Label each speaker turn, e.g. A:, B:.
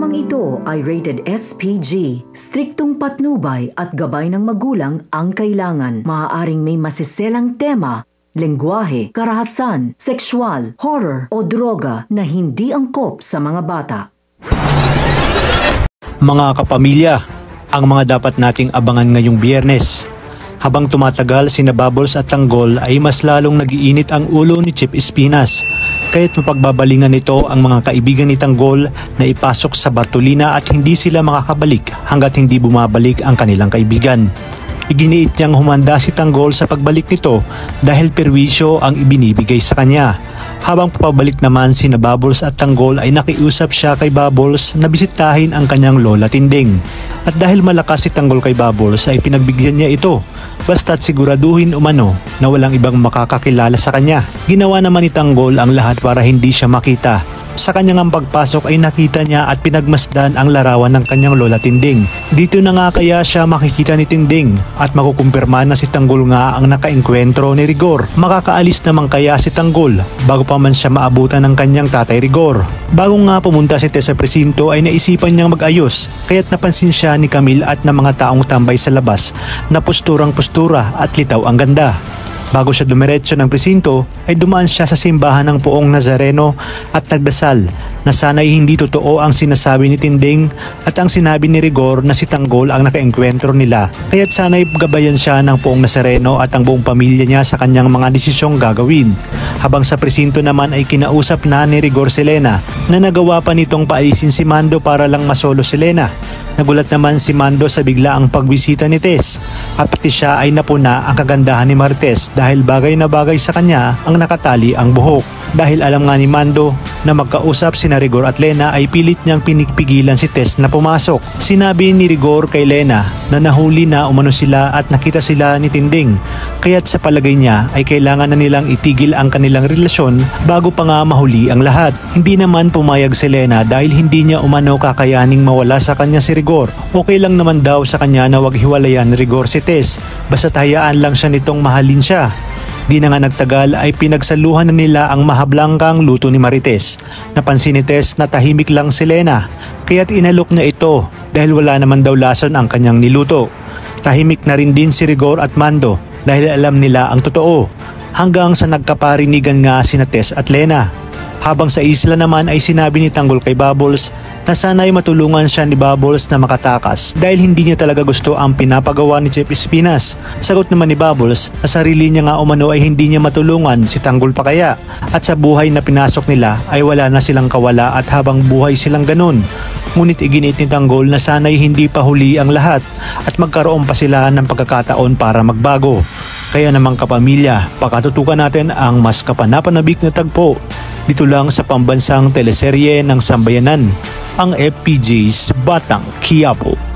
A: Programang ito ay rated SPG. Striktong patnubay at gabay ng magulang ang kailangan. Maaaring may masiselang tema, lengguwahe, karahasan, sexual, horror o droga na hindi angkop sa mga bata.
B: Mga kapamilya, ang mga dapat nating abangan ngayong Biyernes. Habang tumatagal sina Bubbles at Tanggol ay mas lalong nagiinit ang ulo ni Chip Espinas. Kaya't mapagbabalingan nito ang mga kaibigan ni Tanggol na ipasok sa Bartolina at hindi sila makakabalik hanggat hindi bumabalik ang kanilang kaibigan. Iginiit niyang humanda si Tanggol sa pagbalik nito dahil perwisyo ang ibinibigay sa kanya. Habang papabalik naman sina Bubbles at Tanggol ay nakiusap siya kay Bubbles na bisitahin ang kanyang lola Tinding. At dahil malakas si Tanggol kay Bubbles ay pinagbigyan niya ito. Basta't siguraduhin umano na walang ibang makakakilala sa kanya. Ginawa naman ni Tanggol ang lahat para hindi siya makita. Sa kanyang pagpasok ay nakita niya at pinagmasdan ang larawan ng kanyang lola Tinding. Dito na nga kaya siya makikita ni Tinding at makukumpirma na si Tanggol nga ang nakaengkwentro ni Rigor. Makakaalis naman kaya si Tanggol bago pa man siya maabutan ng kanyang tatay Rigor. Bago nga pumunta si Tess sa presinto ay naisipan niyang mag-ayos kaya't napansin siya ni Camille at ng mga taong tambay sa labas na posturang-postura at litaw ang ganda. Bago siya dumiretso ng presinto ay dumaan siya sa simbahan ng Poong Nazareno at nagdasal na sana'y hindi totoo ang sinasabi ni Tinding at ang sinabi ni Rigor na si Tanggol ang nakaengkwentro nila. Kaya't sana'y gabayan siya ng Poong Nazareno at ang buong pamilya niya sa kanyang mga desisyong gagawin. Habang sa presinto naman ay kinausap na ni Rigor si Lena na nagawa pa nitong paalisin si Mando para lang masolo si Lena. Nagulat naman si Mando sa biglaang pagbisita ni Tess at pati siya ay napuna ang kagandahan ni Martes dahil bagay na bagay sa kanya ang nakatali ang buhok. Dahil alam nga ni Mando na magkausap sina Rigor at Lena ay pilit niyang pinigpigilan si Tess na pumasok. Sinabi ni Rigor kay Lena na nahuli na umano sila at nakita sila ni Tinding. Kaya't sa palagay niya ay kailangan na nilang itigil ang kanilang relasyon bago pa nga mahuli ang lahat. Hindi naman pumayag si Lena dahil hindi niya umano kakayaning mawala sa kanya si Rigor. Okay lang naman daw sa kanya na wag hiwalayan ni Rigor si Tess, basta't hayaan lang siya nitong mahalin siya. Di na nga nagtagal ay pinagsaluhan na nila ang mahablangkang luto ni Marites. Napansin ni Tess na tahimik lang si Lena, kaya't inalok niya ito dahil wala naman daw lason ang kanyang niluto. Tahimik na rin din si Rigor at Mando dahil alam nila ang totoo, hanggang sa nagkaparinigan nga sina Tess at Lena. Habang sa isla naman ay sinabi ni Tanggol kay Bubbles na sana'y matulungan siya ni Bubbles na makatakas dahil hindi niya talaga gusto ang pinapagawa ni Chip Espinas. Sagot naman ni Bubbles na sarili niya nga umano ay hindi niya matulungan si Tanggol pa kaya at sa buhay na pinasok nila ay wala na silang kawala at habang buhay silang ganun. Ngunit iginit ni Tanggol na sana'y hindi pa huli ang lahat at magkaroon pa sila ng pagkakataon para magbago. Kaya namang kapamilya, pakatutukan natin ang mas kapanapanabik na tagpo dito lang sa pambansang teleserye ng Sambayanan, ang FPJ's Batang Quiapo.